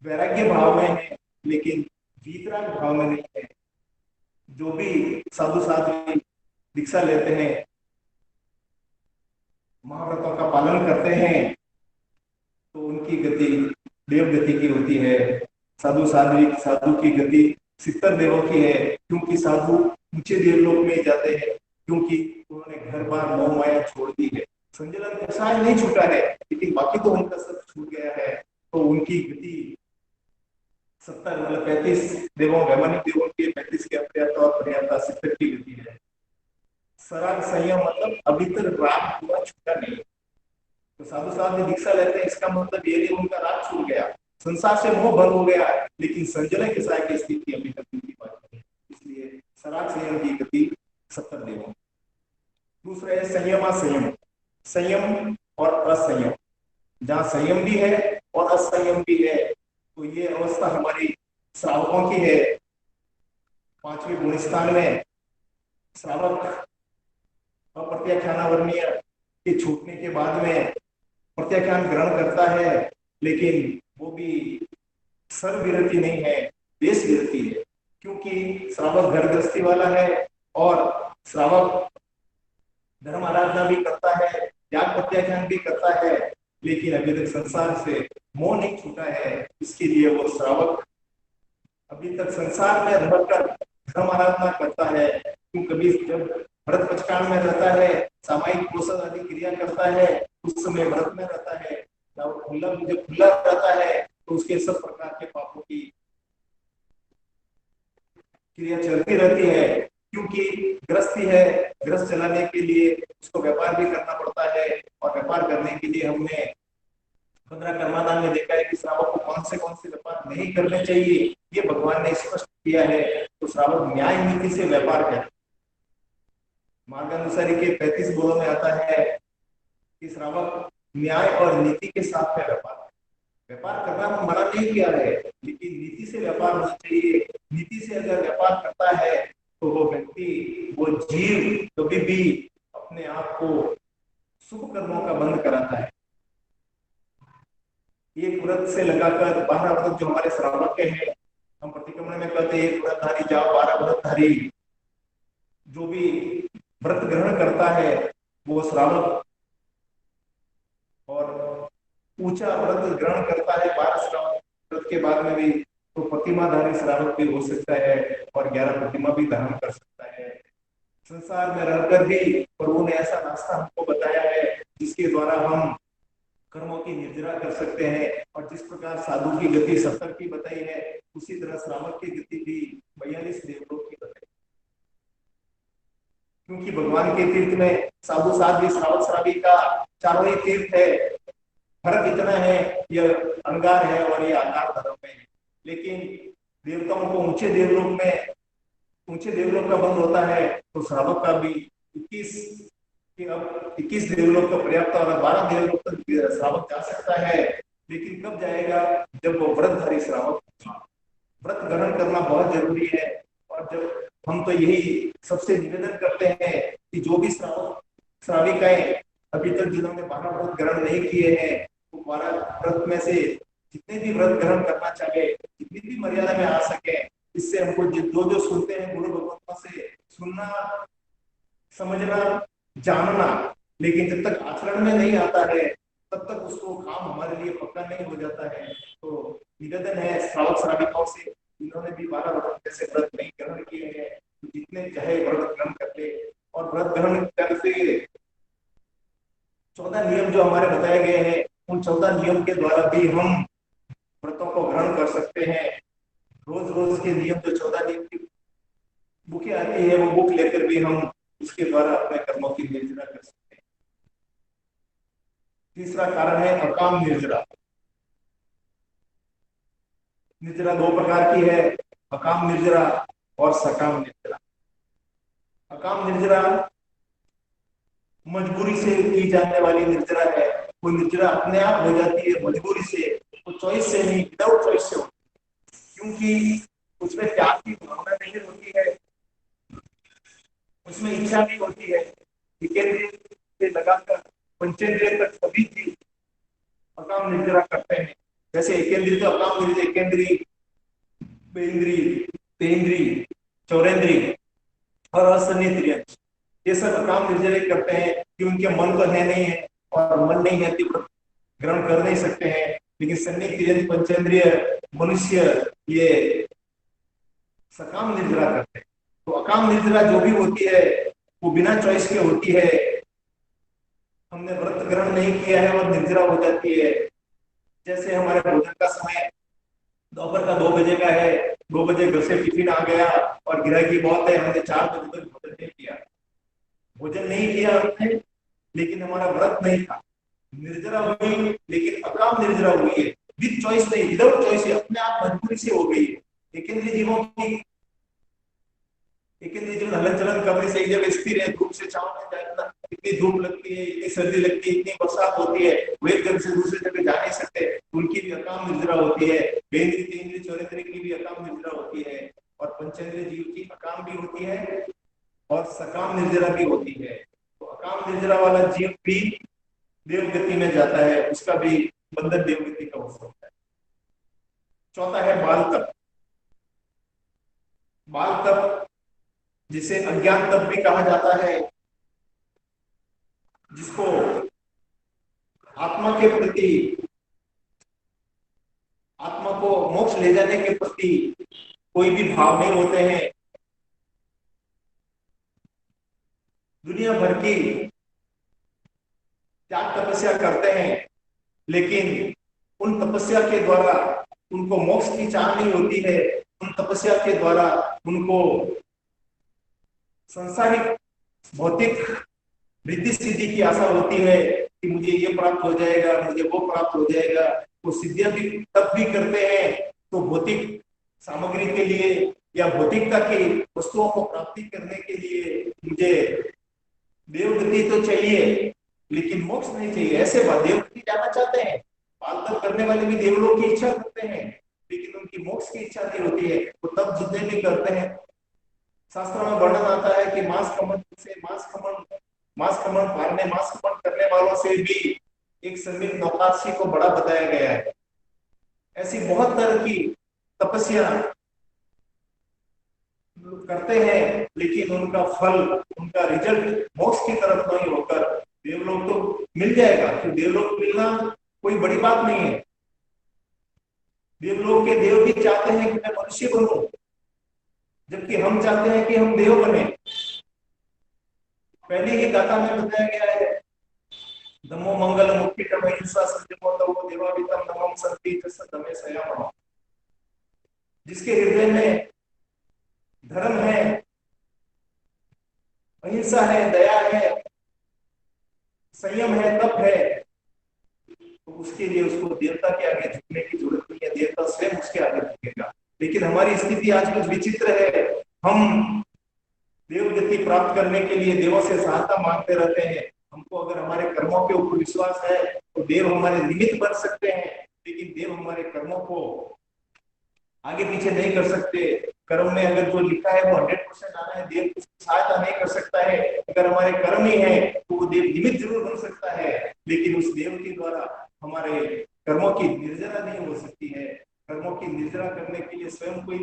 वैराग्य भाव में है, लेकिन वीतराग भाव में नहीं है। जो भी साधु साध्वी दीक्षा लेते हैं, महाव्रतों का पालन करते हैं, तो उनकी गति देव गति की होती है। साधु की गति 70 देवों की है, क्योंकि साधु ऊंचे देवलोक में जाते हैं, क्योंकि उन्होंने घर बार मोह माया छोड़ दी है। संजलन कषाय नहीं छूटा है, लेकिन बाकी तो उनका सब छूट गया है। तो उनकी गति 70 मतलब 35 देवों वैमानिक देवों के 35 के अपर्याप्त और पर्याप्त 70 की गति है। सराग संयम मतलब अभी तक राग पूरा छूटा नहीं। तो साधु साहब ने दीक्षा लेते हैं, इसका मतलब ये नहीं उनका राग छूट गया, संसार से मोह भंग हो गया, लेकिन संजलन कषाय की स्थिति अभी तक उनकी बाकी है। इसलिए सराग संयम की गति 70 देवों। दूसरा है संयम। संयम और असंयम। जहाँ संयम भी है और असंयम भी है, तो ये अवस्था हमारी श्रावकों की है। 5वें गुण स्थान में श्रावक अप्रत्याख्यानावर्णीय के छूटने के बाद में प्रत्याख्यान ग्रहण करता है, लेकिन वो भी सर्व विरति नहीं है, देश विरति है। क्योंकि श्रावक घर गृहस्थी वाला है और श्रावक धर्म आराधना भी करता है, त्याग प्रत्याख्यान भी करता है, लेकिन अभी तक संसार से मोह नहीं छूटा है। इसके लिए वो श्रावक अभी तक संसार में रहकर धर्म आराधना करता है। क्यों कभी जब व्रत पचकान में रहता है, सामायिक पोषण आदि क्रिया करता है, उस समय व्रत में रहता है, जब खुला रहता है तो उसके सब प्रकार के पापों की क्रिया चलती रहती है। क्योंकि गृहस्थी है, गृहस्थ चलाने के लिए उसको व्यापार भी करना पड़ता है, और व्यापार करने के लिए हमने 15 कर्मादान में देखा है कि श्रावक को कौन से व्यापार नहीं करने चाहिए, ये भगवान ने स्पष्ट किया है। तो श्रावक न्याय नीति से व्यापार करे। मार्गानुसारी के 35 बोलों में आता है कि श्रावक न्याय और नीति के साथ में व्यापार करना हम मना नहीं किया है, लेकिन नीति से व्यापार होना चाहिए। नीति से अगर व्यापार करता है तो वो व्यक्ति, वो जीव कभी भी अपने आप को शुभ कर्मों का बंध कराता है। एक व्रत से लगाकर 12 व्रत जो हमारे श्रावक के हैं, हम प्रतिक्रमण में कहते हैं एक व्रतधारी जाओ 12 व्रतधारी। जो भी व्रत ग्रहण करता है वो श्रावक, और ऊंचा व्रत ग्रहण करता है 12 श्रावक व्रत के बाद में भी, तो प्रतिमाधारी श्रावक भी हो सकता है और 11 प्रतिमा भी धारण कर सकता है। संसार में रहकर भी प्रभु ने ऐसा रास्ता हमको बताया है जिसके द्वारा हम कर्मों की निर्जरा कर सकते हैं। और जिस प्रकार साधु की गति 70 की बताई है, उसी तरह श्रावक की गति भी 42 देवलोक की बताई। क्योंकि भगवान के तीर्थ में साधु साध्वी श्रावक श्रावी का चारों ही तीर्थ है। फर्क इतना है, यह अंगार है और ये आकार धर्म में है। लेकिन देवताओं को ऊंचे देवलोक का बंद होता है, तो श्रावक का भी 21 देवलोक का पर्याप्त और 12 देवलोक तक श्रावक जा सकता है। लेकिन कब जाएगा? जब वो व्रतधारी श्रावक होगा। व्रत ग्रहण करना बहुत जरूरी है। और जब हम तो यही सबसे निवेदन करते हैं कि जो भी श्रावक श्राविकाएं अभी तक जिन्होंने 12 व्रत ग्रहण नहीं किए हैं, वो 12 व्रत में से जितने भी व्रत ग्रहण करना चाहे, जितनी भी मर्यादा में आ सके, इससे हमको जो सुनते हैं गुरु भगवंतों से सुनना, समझना, जानना, लेकिन जब तक आचरण में नहीं आता है तब तक उसको काम हमारे लिए पक्का नहीं हो जाता है। तो निवेदन है श्रावक श्राविकाओं से, इन्होंने भी 12 व्रत जैसे व्रत नहीं ग्रहण किए हैं, तो जितने चाहे व्रत ग्रहण कर ले। और व्रत ग्रहण करके 14 नियम जो हमारे बताए गए हैं, उन 14 नियम के द्वारा भी हम व्रतों को ग्रहण कर सकते हैं। रोज रोज के नियम जो 14 नियम की बुकें आती है, वो बुक लेकर भी हम उसके द्वारा अपने कर्मों की निर्जरा कर सकते हैं। तीसरा कारण है अकाम निर्जरा। निर्जरा 2 प्रकार की है, अकाम निर्जरा और सकाम निर्जरा। अकाम निर्जरा मजबूरी से की जाने वाली निर्जरा है। वो निर्जरा अपने आप हो जाती है मजबूरी से, वो चॉइस से नहीं, विदाउट चॉइस से होती है। क्योंकि उसमें त्याग की भावना नहीं होती है, उसमें इच्छा नहीं होती है। एकेंद्रिय से लगाकर पंचेंद्रिय तक सभी चीज अकाम निर्जरा करते हैं। जैसे एकेंद्रिय तो अकाम निर्जरा, एकेंद्रिय, बेंद्रिय, तेंद्रिय, चौरेंद्रिय और असन्नित्रिय, ये सब अकाम निर्जरा करते हैं कि उनके मन तो है नहीं है, और मन नहीं है तो ग्रहण कर नहीं सकते हैं। लेकिन सन्नित्रिय पंचेंद्रिय मनुष्य ये सकाम निर्जरा करते हैं। तो अकाम निर्जरा जो भी होती है वो बिना चॉइस के होती है। हमने व्रत ग्रहण नहीं किया है और निर्जरा हो जाती है। जैसे हमारे भोजन का समय दोपहर का 2 बजे का है, 2 बजे घर से टिफिन आ गया और गिराकी बहुत है, हमने 4 बजे तक भोजन नहीं किया हमने, लेकिन हमारा व्रत नहीं था, निर्जरा हुई, लेकिन अकाम निर्जरा हुई है। विद चॉइस नहीं, विदाउट चॉइस, अपने आप मजबूरी से हो गई है। एकेंद्रीय जीवों की एकेंद्रीय जीवन हलन चलन करने से एक जगह स्थिर है, धूप से छांव में जाना, इतनी धूप लगती है, इतनी सर्दी लगती है, इतनी बरसात होती है, वे एक जगह से दूसरी जगह जा नहीं सकते, उनकी भी अकाम निर्जरा होती है। बेंद्रीय तेंद्रीय चौरेंद्रीय की भी अकाम निर्जरा होती है, और पंचेंद्रीय जीव की अकाम भी होती है और सकाम निर्जरा भी होती है। तो अकाम निर्जरा वाला जीव भी देवगति में जाता है, उसका भी बंधन देवगति का हो सकता है। चौथा है बाल तप। बाल तप जिसे अज्ञान तप भी कहा जाता है, जिसको आत्मा के प्रति, आत्मा को मोक्ष ले जाने के प्रति कोई भी भाव नहीं होते हैं। दुनिया भर की त्याग तपस्या करते हैं, लेकिन उन तपस्या के द्वारा उनको मोक्ष की चाह नहीं होती है। उन तपस्या के द्वारा उनको सांसारिक भौतिक रिद्धि सिद्धि की आशा होती है कि मुझे ये प्राप्त हो जाएगा, मुझे वो प्राप्त हो जाएगा। वो सिद्धियां भी तब भी करते हैं तो भौतिक सामग्री के लिए या भौतिकता की वस्तुओं को प्राप्ति करने के लिए। मुझे देवगति तो चाहिए लेकिन मोक्ष नहीं चाहिए, ऐसे देवगति जाना चाहते हैं। बाल तप करने वाले भी देवलोक की इच्छा करते हैं, लेकिन उनकी मोक्ष की इच्छा नहीं होती है। वो तब जितने भी करते हैं, शास्त्रों में वर्णन आता है कि मांस खमन करने वालों से भी एक संबित नौकाशी को बड़ा बताया गया है। ऐसी बहुत तरह की तपस्या करते हैं, लेकिन उनका फल, उनका रिजल्ट मोक्ष की तरफ नहीं होकर देवलोक तो मिल जाएगा। तो देवलोक मिलना कोई बड़ी बात नहीं है। देवलोक के देव भी चाहते हैं कि मैं मनुष्य बनूं, जबकि हम चाहते हैं कि हम देव बने। पहले ही गाथा में बताया गया है, दमो मंगल मुक्ति हिंसा संजमो देवावितम नमम संति तस् दमे सयामः। जिसके हृदय में धर्म है, अहिंसा है, दया है, संयम है, तप है, तो उसके लिए उसको देवता के आगे झुकने की जरूरत नहीं है, देवता स्वयं उसके आगे झुकेगा। लेकिन हमारी स्थिति आज कुछ विचित्र है। हम देव गति प्राप्त करने के लिए देवों से सहायता मांगते रहते हैं। हमको अगर हमारे कर्मों के ऊपर विश्वास है तो देव हमारे निमित्त बन सकते हैं, लेकिन देव हमारे कर्मों को आगे पीछे नहीं कर सकते। कर्म में अगर जो लिखा है वो 100% आना है, देव की सहायता नहीं कर सकता है। अगर हमारे कर्म ही है तो वो देव निमित्त जरूर बन सकता है, लेकिन उस देव के द्वारा हमारे कर्मों की निर्जरा नहीं हो सकती है। कर्मों की निर्जरा करने के लिए स्वयं कोई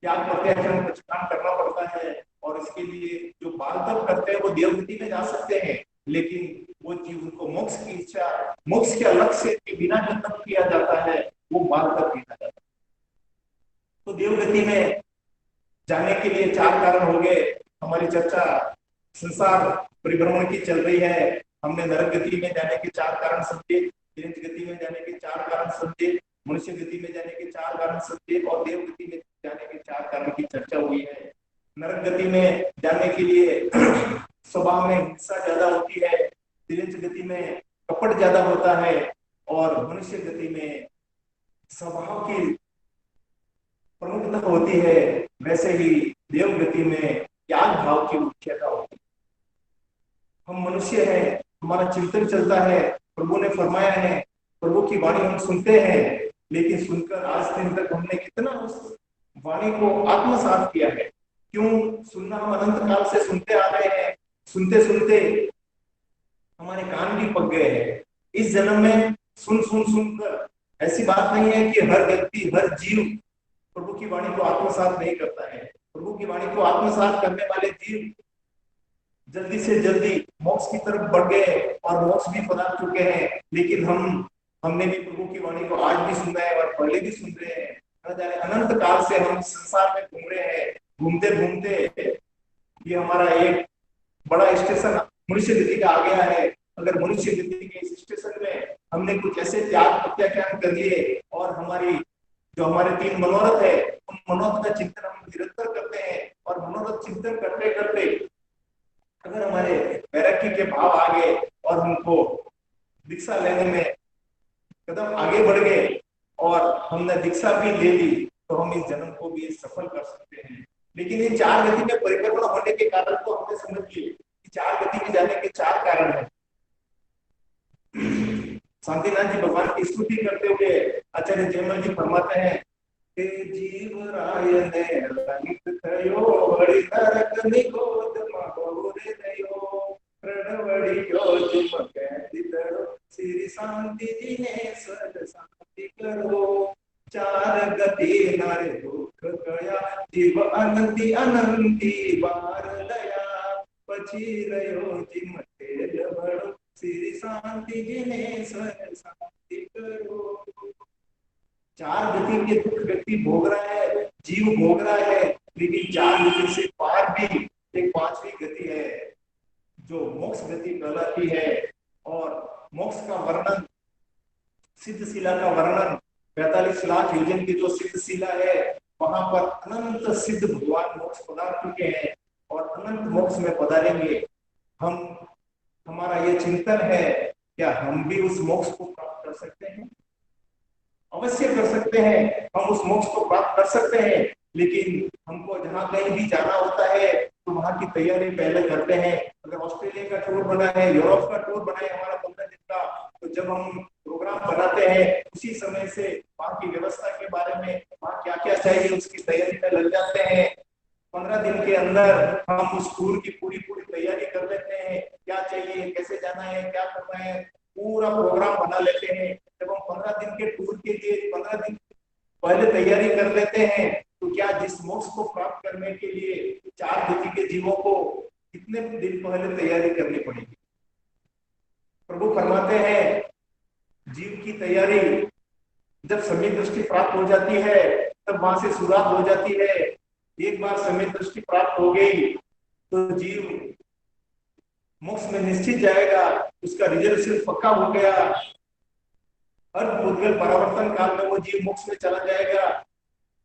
त्याग प्रत्याचरण प्रचुरान करना पड़ता है, और इसके लिए जो बाल तप करते हैं वो देवगति में जा सकते हैं, लेकिन वो जीव उनको मोक्ष की इच्छा, मोक्ष के लक्ष्य के बिना जो तप किया जाता है वो बाल तप किया जाता है। तो देवगति में जाने के लिए 4 कारण हो गए। हमारी चर्चा संसार परिभ्रमण की चल रही है। हमने नरक गति में जाने के 4 कारण समझे, तिरंज गति में जाने के 4 कारण समझे, मनुष्य गति में जाने के 4 कारण समझे, और देव गति में जाने के 4 कारण की चर्चा हुई है। नरक गति में जाने के लिए स्वभाव में हिंसा ज्यादा होती है, तिरंज गति में कपट ज्यादा होता है, और मनुष्य गति में स्वभाव की प्रमुखता होती है। वैसे ही देव गति में त्याग भाव की मुख्यता होती है। हम मनुष्य हैं, हमारा चिंतन चलता है, प्रभु ने फरमाया है, प्रभु की वाणी हम सुनते हैं, लेकिन सुनकर आज दिन तक हमने कितना उस वाणी को आत्मसात किया है। क्यों? सुनना हम अनंत काल से सुनते आ रहे हैं, सुनते सुनते हमारे कान भी पक गए हैं। इस जन्म में सुन सुन सुनकर, ऐसी बात नहीं है कि हर व्यक्ति, हर जीव प्रभु की वाणी को आत्मसात नहीं करता है। प्रभु की वाणी को आत्मसात करने वाले जीव जल्दी से जल्दी मोक्ष की तरफ बढ़ गए और मोक्ष भी पधार चुके हैं। लेकिन हमने भी प्रभु की वाणी को आज भी सुना है और पहले भी सुन रहे हैं। अनंत काल से हम संसार में घूम रहे हैं। घूमते घूमते ये हमारा एक बड़ा स्टेशन मनुष्य गति का आ गया है। अगर मनुष्य गति के इस स्टेशन में हमने कुछ ऐसे त्याग प्रत्याख्यान कर लिए, और हमारी जो हमारे 3 मनोरथ है, उन मनोरथ का चिंतन हम निरंतर करते हैं, और मनोरथ चिंतन करते करते अगर हमारे वैराग्य के भाव आ गए और हमको दीक्षा लेने में कदम आगे बढ़ गए और हमने दीक्षा भी ले ली, तो हम इस जन्म को भी सफल कर सकते हैं। लेकिन इन 4 गति में परिक्रमण होने के कारण को हमने समझ लिए कि 4 गति में जाने के 4 कारण है। शांतिनाथ जी भगवान की स्तुति करते हुए आचार्य जयमल जी फरमाते हैं, जीव राय ने रंगित थयो बड़ी नरक निकोद महोरे नयो प्रणवड़ियो जिम कहती तरो श्री शांति जी ने स्वर्ग शांति करो 4 गति नारे दुख गया जीव अनंती अनंती बार लया पची रयो जिम तेज बड़ो श्री शांति जी ने स्वर्ग शांति करो। 4 गति के दुख व्यक्ति भोग रहा है, जीव भोग रहा है, लेकिन 4 गति से पार भी एक 5वीं गति है जो मोक्ष गति कहलाती है। और मोक्ष का वर्णन, सिद्धशिला का वर्णन 45 लाख योजन की जो सिद्धशिला है, वहां पर अनंत सिद्ध भगवान मोक्ष पधार चुके हैं और अनंत मोक्ष में पधारेंगे। हमारा ये चिंतन है, क्या हम भी उस मोक्ष को प्राप्त कर सकते हैं? अवश्य कर सकते हैं, हम उस मोक्ष को प्राप्त कर सकते हैं। लेकिन हमको जहां कहीं भी जाना होता है तो वहां की तैयारी पहले करते हैं। अगर ऑस्ट्रेलिया का टूर बना है, यूरोप का टूर बना है हमारा 15 दिन का, तो जब हम प्रोग्राम बनाते हैं उसी समय से वहां की व्यवस्था के बारे में, वहां क्या क्या चाहिए उसकी तैयारी में लग जाते हैं। 15 दिन के अंदर हम उस टूर की पूरी तैयारी कर लेते हैं, क्या चाहिए, कैसे जाना है, क्या करना है, पूरा प्रोग्राम बना लेते हैं। जब हम 15 दिन के टूर गुरुकुल के लिए 15 दिन पहले तैयारी कर लेते हैं, तो क्या जिस मोक्ष को प्राप्त करने के लिए 4 गति के जीवों को कितने दिन पहले तैयारी करनी पड़ेगी। प्रभु फरमाते हैं जीव की तैयारी जब सम्यक दृष्टि प्राप्त हो जाती है तब वहां से शुरुआत हो जाती है। एक बार सम्यक दृष्टि प्राप्त हो गई तो जीव मोक्ष में निश्चित जाएगा, उसका रिजर्वेशन पक्का हो गया। हर भूतगल परावर्तन काल में वो जीव मोक्ष में चला जाएगा,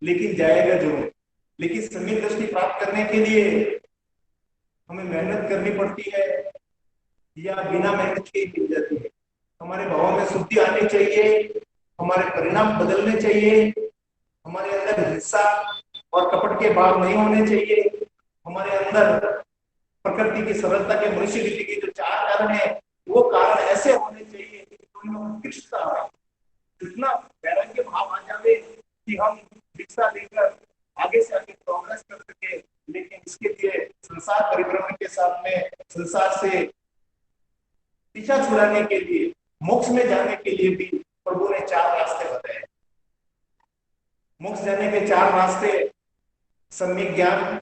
लेकिन जाएगा जरूर। लेकिन सम्यक दृष्टि प्राप्त करने के लिए हमें मेहनत करनी पड़ती है या बिना मेहनत के मिल जाती है। हमारे भावों में शुद्धि आनी चाहिए, हमारे परिणाम बदलने चाहिए, हमारे अंदर हिंसा और कपट के भाव नहीं होने चाहिए, हमारे अंदर प्रकृति की सरलता के मनुष्य रीति के जो 4 कारण है वो कारण ऐसे होने चाहिए कि उनमें उत्कृष्टता है, इतना वैराग्य भाव आ जाए कि हम शिक्षा लेकर आगे से आगे प्रोग्रेस कर सके। लेकिन इसके लिए संसार परिभ्रमण के साथ में संसार से पीछा छुड़ाने के लिए, मोक्ष में जाने के लिए भी प्रभु ने 4 रास्ते बताए। मोक्ष जाने के 4 रास्ते सम्यक ज्ञान,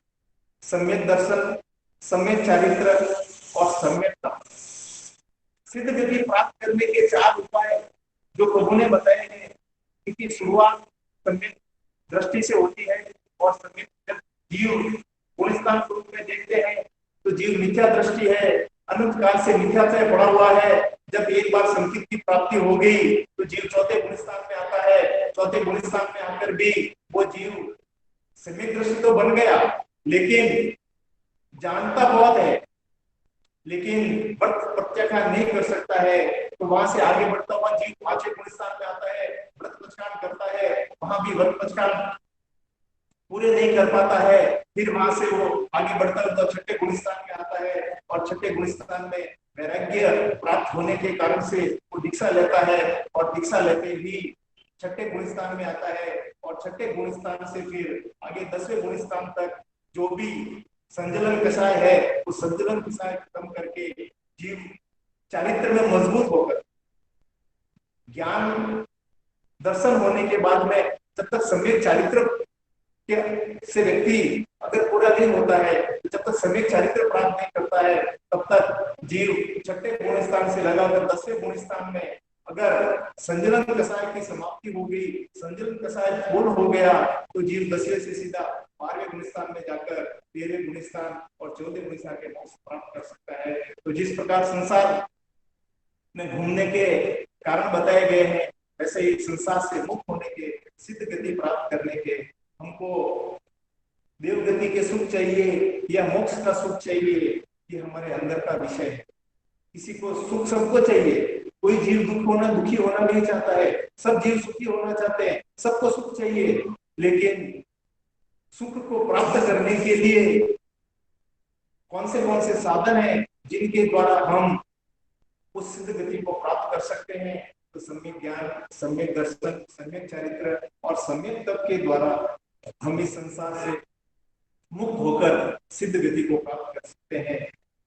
सम्यक दर्शन, सम्यक चारित्र और सम्यक तप। सिद्ध गति प्राप्त करने के 4 उपाय जो प्रभु ने बताए हैं, इसकी शुरुआत सम्यक दृष्टि से होती है। और सम्यक जीव गुणस्थान स्वरूप में देखते हैं तो जीव मिथ्या दृष्टि है, अनंत काल से मिथ्या से पड़ा हुआ है। जब एक बार संकेत की प्राप्ति हो गई तो जीव चौथे गुणस्थान में आता है। चौथे गुणस्थान में आकर भी वो जीव सम्यक दृष्टि तो बन गया, लेकिन जानता बहुत है, लेकिन व्रत प्रत्याख्यान नहीं कर सकता है। तो वहां से आगे बढ़ता हुआ जीव 5वें गुणस्थान में आता है, व्रत प्रत्याख्यान करता है, वहां भी व्रत प्रत्याख्यान पूरे नहीं कर पाता है। फिर वहां से वो आगे बढ़ता हुआ 6ठे गुणस्थान में आता है और 6ठे गुणस्थान में वैराग्य प्राप्त होने के कारण से वो दीक्षा लेता है और दीक्षा लेते ही 6ठे गुणस्थान में आता है। और 6ठे गुणस्थान से फिर आगे 10वें गुणस्थान तक जो भी संजलन कषाय है उस संजलन कषाय खत्म करके जीव चारित्र में मजबूत होकर ज्ञान दर्शन होने के बाद में जब तक सम्यक चारित्र से व्यक्ति अगर पूरा नहीं होता है, तो जब तक सम्यक चारित्र प्राप्त नहीं करता है तब तक जीव 6ठे गुणस्थान से लगाकर 10वें गुणस्थान में अगर संजलन कषाय की समाप्ति हो गई, संजलन कषाय पूर्ण हो गया, तो जीव 10वें से सीधा 12वें गुणस्थान में जाकर 13वें गुणस्थान और 14वें गुणस्थान के मोक्ष प्राप्त कर सकता है। तो जिस प्रकार संसार में घूमने के कारण बताए गए हैं, वैसे ही संसार से मुक्त होने के, सिद्ध गति प्राप्त करने के, हमको देव गति के सुख चाहिए या मोक्ष का सुख चाहिए, ये हमारे अंदर का विषय है। किसी को सुख सबको चाहिए, कोई जीव दुखी होना नहीं चाहता है, सब जीव सुखी होना चाहते हैं, सबको सुख चाहिए। लेकिन सुख को प्राप्त करने के लिए कौन से साधन हैं जिनके द्वारा हम उस सिद्ध गति को प्राप्त कर सकते हैं? तो सम्यक ज्ञान, सम्यक दर्शन, सम्यक चरित्र और सम्यक तप के द्वारा हम इस संसार से मुक्त होकर सिद्ध गति को प्राप्त कर सकते हैं।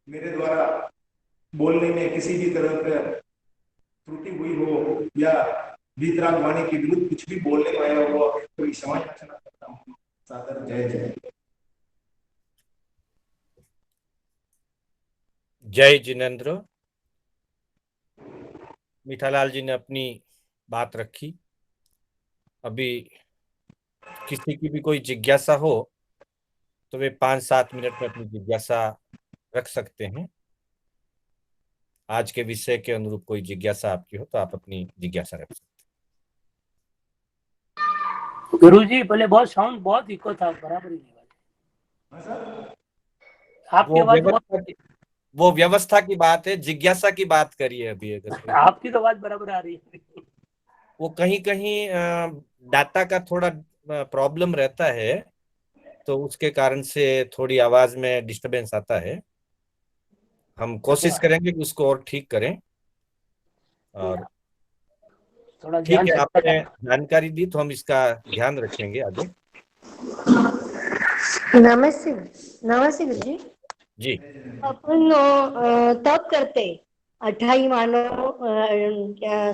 मेरे द्वारा बोलने में किसी भी तरह का त्रुटि हुई हो या वीतराग वाणी के विरुद्ध कुछ भी बोलने में आया हो तो क्षमा याचना करता हूँ। सादर जय जय। जय जिनेंद्र। मीठालाल जी ने अपनी बात रखी। अभी किसी की भी कोई जिज्ञासा हो तो वे 5-7 मिनट में अपनी जिज्ञासा रख सकते हैं। आज के विषय के अनुरूप कोई जिज्ञासा आपकी हो तो आप अपनी जिज्ञासा रख सकते हैं। गुरुजी पहले बहुत साउंड बहुत इको था, बराबर ही नहीं। आपकी आवाज वो व्यवस्था की बात है, जिज्ञासा की बात करिए अभी। अगर आपकी तो आवाज बराबर आ रही है। वो कहीं कहीं डाटा का थोड़ा प्रॉब्लम रहता है, तो उसके कारण से थोड़ी आवाज में डिस्टरबेंस आता है। हम कोशिश करेंगे कि उसको और ठीक करें। और थोड़ा ठीक है, आपने जानकारी दी तो हम इसका ध्यान रखेंगे आगे। नमस्ते गुरुजी जी। अपन तप करते 28 मानो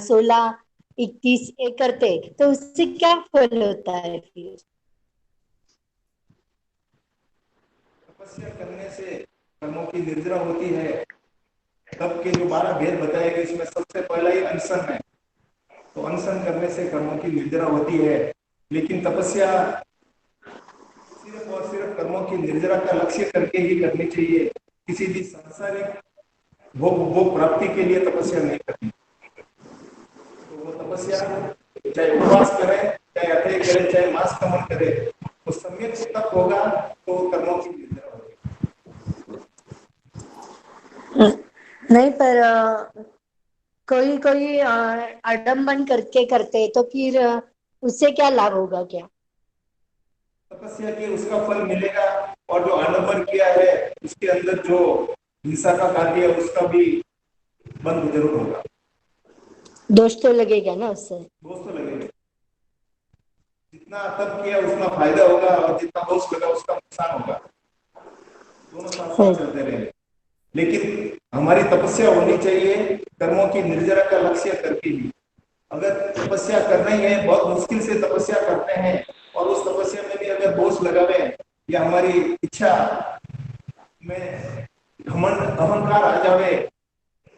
16 21 करते तो उससे क्या फल होता है फिर? तपस्या करने से कर्मों की निर्जरा होती है। तब के जो 12 भेद बताए गए इसमें सबसे पहला ही अनशन है। तो अनशन करने से कर्मों की निर्जरा होती है। लेकिन तपस्या सिर्फ और सिर्फ कर्मों की निर्जरा का लक्ष्य करके ही करनी चाहिए। किसी भी सांसारिक भोग प्राप्ति के लिए तपस्या नहीं करनी। तो वो तपस्या चाहे उपवास करे, चाहे अध्ययन करे, चाहे मास कमन करे, तो सम्यक तप होगा तो कर्मों की निर्जरा होगी। नहीं, पर कोई कोई आडम्बन करके करते तो फिर उससे क्या लाभ होगा क्या? तपस्या के उसका फल मिलेगा, और जो आडम्बर किया है उसके अंदर जो हिंसा का कार्य है उसका भी बंद जरूर होगा। दोष तो लगेगा ना उससे? दोष तो लगेगा। जितना तप किया उतना फायदा होगा, और जितना दोष लगा उसका नुकसान होगा। दोनों साथ साथ चलते रहेंगे। लेकिन हमारी तपस्या होनी चाहिए कर्मों की निर्जरा का लक्ष्य करके ही। अगर तपस्या कर रही है, बहुत मुश्किल से तपस्या करते हैं, और उस तपस्या में भी अगर दोष लगावे या हमारी इच्छा में घमंड अहंकार आ जावे,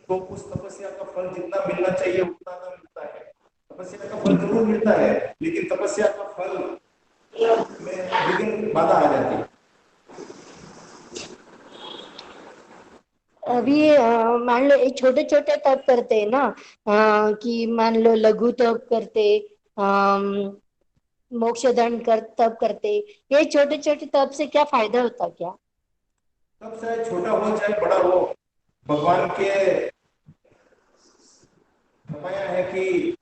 तो उस तपस्या का फल जितना मिलना चाहिए उतना ना मिलता है। तपस्या का फल जरूर मिलता है, लेकिन तपस्या का फल में विघ्न बाधा आ जाती है। अभी मान लो एक छोटे छोटे तप करते हैं ना, कि मान लो लघु तप करते, मोक्ष दंड कर तप करते, ये छोटे छोटे तप से क्या फायदा होता क्या? तब चाहे छोटा हो चाहे बड़ा हो, भगवान के फरमाया है कि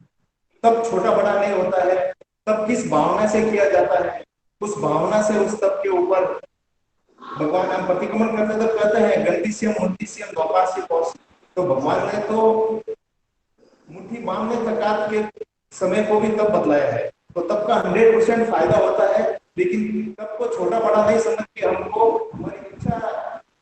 तब छोटा बड़ा नहीं होता है। तब किस भावना से किया जाता है, उस भावना से उस तब के ऊपर भगवान हम प्रतिक्रमण करते तब कहते हैं गंडीस्यम मुंडीस्यम द्वापास्य कौश। तो भगवान ने तो मुट्ठी बांधने तक के समय को भी तब बदलाया है। तो तब का 100% फायदा होता है, लेकिन तब को छोटा बड़ा नहीं समझ के हमको हमारी इच्छा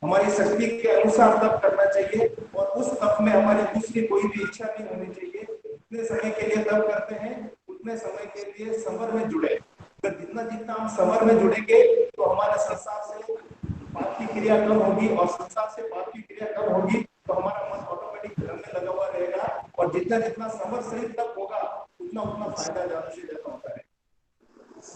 हमारी शक्ति के अनुसार तब करना चाहिए, और उस तप में हमारी दूसरी कोई भी इच्छा नहीं होनी चाहिए। जितने समय के लिए तप करते हैं उतने समय के लिए समर में जुड़े। तो जितना जितना हम समर में जुड़ेंगे तो हमारे संसार से पाप की क्रिया कम होगी, और संसार से पाप की क्रिया कम होगी तो हमारा मन ऑटोमेटिक धर्म में लगा हुआ रहेगा। और जितना जितना समर सहित तप होगा उतना उतना फायदा ज्यादा से